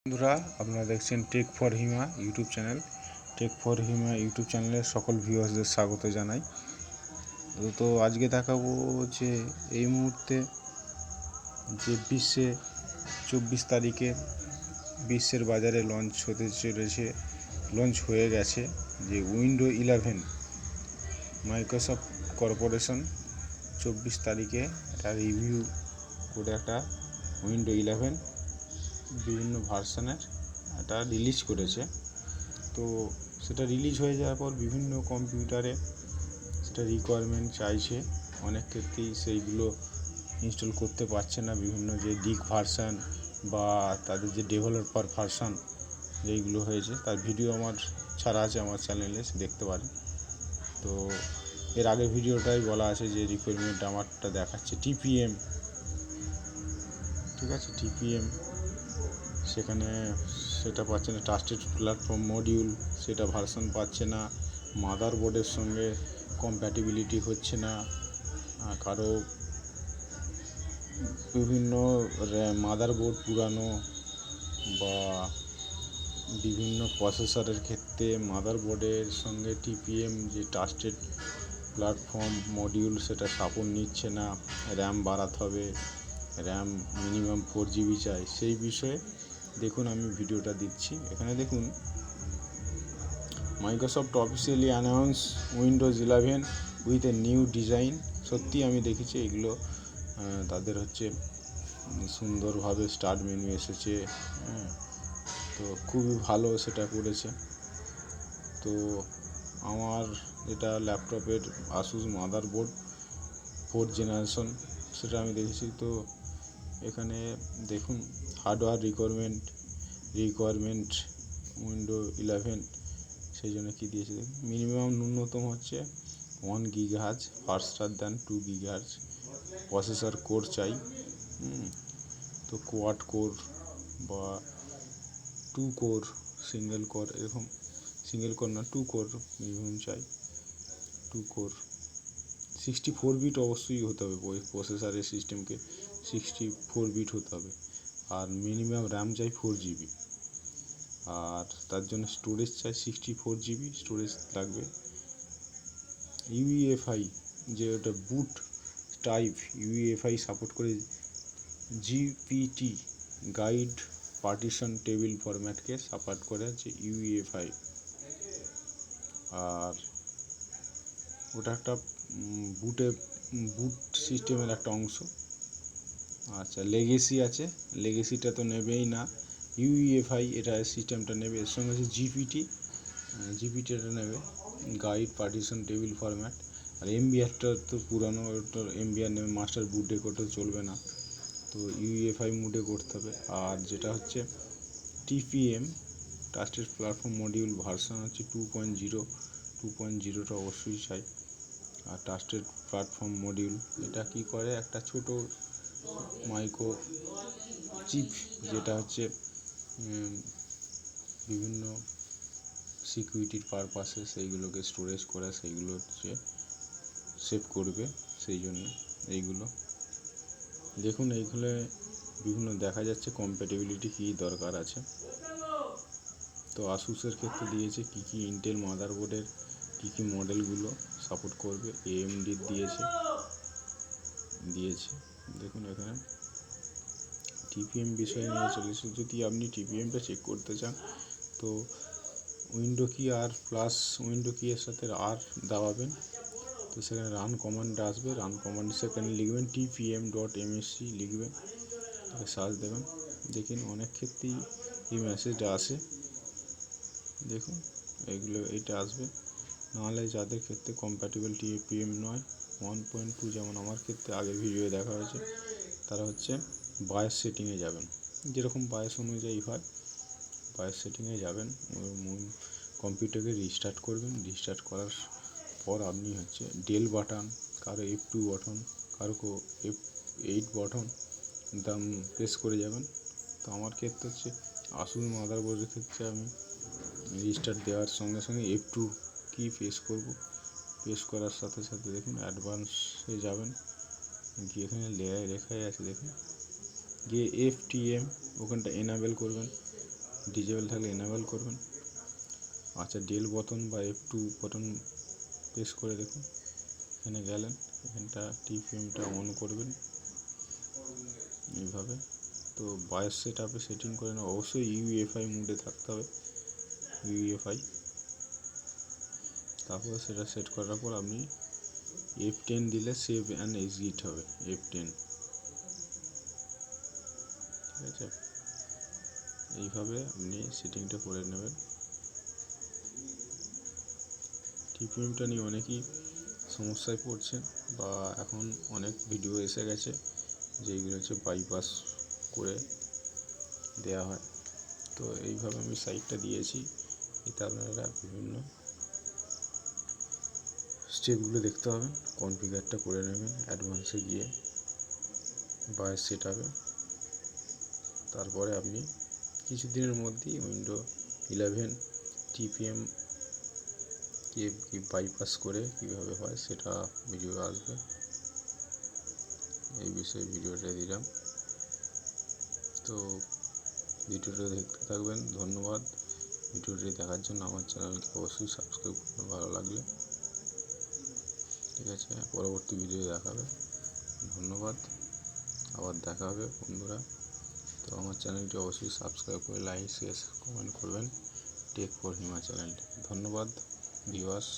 বন্ধুরা, আপনারা দেখছেন tech for Hima YouTube channel. Tech for Hima YouTube চ্যানেলের সকল ভিউয়ার্সদের স্বাগত জানাই। তো আজকে দেখাবো যে এই মুহূর্তে যে বিশ্বে 24 তারিখে বিশ্বের বাজারে লঞ্চ হয়ে গেছে যে উইন্ডো 11। মাইক্রোসফট কর্পোরেশন 24 তারিখে একটা রিভিউ করে একটা উইন্ডো 11 বিভিন্ন ভার্সনের এটা রিলিজ করেছে। তো সেটা রিলিজ হয়ে যাওয়ার পর বিভিন্ন কম্পিউটারে সেটা রিকোয়ারমেন্ট চাইছে, অনেক ক্ষেত্রেই সেইগুলো ইনস্টল করতে পারছে না। বিভিন্ন যে দিক ভার্সান বা তাদের যে ডেভেলপার ভার্সান যেইগুলো হয়েছে তার ভিডিও আমার ছাড়া আছে আমার চ্যানেলে, দেখতে পারেন। তো এর আগের ভিডিওটাই বলা আছে যে রিকোয়ারমেন্ট আমারটা দেখাচ্ছে টিপিএম, ঠিক আছে, টিপিএম সেখানে সেটা পাচ্ছে না। ট্রাস্টেড প্ল্যাটফর্ম মডিউল সেটা ভার্সন পাচ্ছে না, মাদারবোর্ডের সঙ্গে কম্প্যাটিবিলিটি হচ্ছে না, কারো বিভিন্ন মাদারবোর্ড পুরানো বা বিভিন্ন প্রসেসরের ক্ষেত্রে মাদারবোর্ডের সঙ্গে টিপিএম যে ট্রাস্টেড প্ল্যাটফর্ম মডিউল সেটা সাপোর্ট নিচ্ছে না, র্যাম বাড়াতে হবে, র্যাম মিনিমাম 4GB চাই। সেই বিষয়ে দেখুন আমি ভিডিওটা দিচ্ছি। এখানে দেখুন, Microsoft officially announce Windows 11 with a new design. সত্যি আমি দেখেছি এগুলো তাদের হচ্ছে সুন্দরভাবে স্টার্ট মেনু এসেছে, তো খুবই ভালো সেটা করেছে। তো আমার এটা ল্যাপটপের আসুস মাদারবোর্ড 4th জেনারেশন সেটা আমি দেখেছি। তো এখানে দেখুন হার্ডওয়্যার রিকোয়ারমেন্ট উইন্ডো 11 সেই জন্য কী দিয়েছে দেখুন, মিনিমাম ন্যূনতম হচ্ছে 1 GHz ফাস্টার than 2 GHz processor core চাই। তো কোয়াড কোর বা 2 কোর, সিঙ্গেল কোর, এরকম সিঙ্গেল কোর না 2 কোর মিনিমাম চাই। 2 কোর 64 বিট অবশ্যই হতে হবে, ওই প্রসেসরের সিস্টেমকে 64 বিট হতে হবে। আর মিনিমাম র্যাম চাই 4GB, আর তার জন্য স্টোরেজ চাই 64GB স্টোরেজ লাগবে। UEFI যে ওটা বুট টাইপ UEFI সাপোর্ট করে, GPT গাইড পার্টিশন টেবিল ফরম্যাটকে সাপোর্ট করে হচ্ছে UEFI। আর ওটা একটা বুট সিস্টেমের একটা অংশ। আচ্ছা, লেগেসি আছে, লেগেসিটা তো নেবেই না, UEFI এটা সিস্টেমটা নেবে। এর সঙ্গে আছে জিপিটিটা নেবে, গাইড পার্টিশন টেবিল ফরম্যাট। আর এমবিআরটা তো পুরানো, ওটা এমবিআর নেবে, মাস্টার বুট ডেকোটা চলবে না, তো UEFI মুডে করতে হবে। আর যেটা হচ্ছে TPM trusted platform module version হচ্ছে 2.0টা অবশ্যই চাই। আর ট্রাস্টেড প্ল্যাটফর্ম মডিউল এটা কি করে, একটা ছোট মাইক্রো চিপ যেটা হচ্ছে বিভিন্ন সিকিউরিটির পারপাসে সেইগুলোকে স্টোরেজ করে সেইগুলো হচ্ছে সেভ করবে, সেই জন্য এইগুলো দেখুন। এইগুলো বিভিন্ন দেখা যাচ্ছে কম্প্যাটিবিলিটি কী দরকার আছে। তো আসুসের ক্ষেত্রে দিয়েছে কী কী ইন্টেল মাদারবোর্ডের কী কী মডেলগুলো সাপোর্ট করবে, AMDর দিয়েছে দেখুন। এখানে TPM বিষয় নিয়ে চলেছে। যদি আপনি TPMটা চেক করতে চান তো উইন্ডো কি আর প্লাস উইন্ডো কি এর সাথে আর দাবাবেন, তো সেখানে রান কমান্ড আসবে। রান কমান্ড সেখানে লিখবেন tpm.msc লিখবেন, সার্চ দেবেন। দেখুন অনেক ক্ষেত্রেই এই মেসেজটা আসে, দেখুন এইটা আসবে। নাহলে যাদের ক্ষেত্রে কম্প্যাটিবল TPM নয় 1.2, যেমন আমার ক্ষেত্রে আগের ভিডিও দেখা হয়েছে, তারা হচ্ছে বায়োস সেটিংয়ে যাবেন, যেরকম বায়োস অনুযায়ী হয় বায়োস সেটিংয়ে যাবেন, কম্পিউটারকে রিস্টার্ট করবেন। রিস্টার্ট করার পর আপনি হচ্ছে ডেল বাটন, কারো F2 বাটন, কারো F8 বাটন দাম প্রেস করে যাবেন। তো আমার ক্ষেত্রে হচ্ছে আসুস মাদারবোর্ডের ক্ষেত্রে আমি রিস্টার্ট দেওয়ার সঙ্গে সঙ্গে F2 কি প্রেস করব। প্রেস করার সাথে সাথে দেখুন অ্যাডভান্সে যাবেন, গিয়ে এখানে লেখাই আছে দেখুন, গিয়ে FTM ওখানটা এনাবেল করবেন। ডিজেবল থাকলে এনেবল করবেন। আচ্ছা, ডেল বটন বা F2 বটন প্রেস করে দেখুন, এখানে গেলেন, এখানটা টিপিএমটা অন করবেন এইভাবে। তো বায়োস সেট আপে সেটিং করে নেন, অবশ্যই ইউএফআই মোডে থাকতে হবে, ইউএফআই। তারপর সেটা সেট করার পর আপনি F10 দিলে সেভ অ্যান্ড এক্সিট হবে, F10, ঠিক আছে। এইভাবে আপনি সেটিংটা করে নেবেন। টিপিএমটা নিয়ে অনেকেই সমস্যায় পড়ছেন, বা এখন অনেক ভিডিও এসে গেছে যেইগুলো হচ্ছে বাইপাস করে দেওয়া হয়। তো এইভাবে আমি সাইটটা দিয়েছি, এতে আপনারা বিভিন্ন স্টেপগুলো দেখতে পাবেন, কনফিগারটা করে নেবেন অ্যাডভান্সে গিয়ে বায়োস সেট আপে। তারপরে আপনি কিছুদিনের মধ্যেই উইন্ডো 11 টিপিএম কি বাইপাস করে কীভাবে হয় সেটা ভিডিও আসবে, এই বিষয়ে ভিডিওটা দিলাম। তো ভিডিওটা দেখতে থাকবেন, ধন্যবাদ। ভিডিওটি দেখার জন্য আমার চ্যানেলকে অবশ্যই সাবস্ক্রাইব করবেন ভালো লাগলে, ঠিক আছে। পরবর্তী ভিডিও দেখাবে, ধন্যবাদ, আবার দেখা হবে বন্ধুরা। তো আমার চ্যানেলটি অবশ্যই সাবস্ক্রাইব করে লাইক শেয়ার কমেন্ট করবেন, টেক ফর হিমা চ্যানেলটি। ধন্যবাদ ভিউয়ার্স।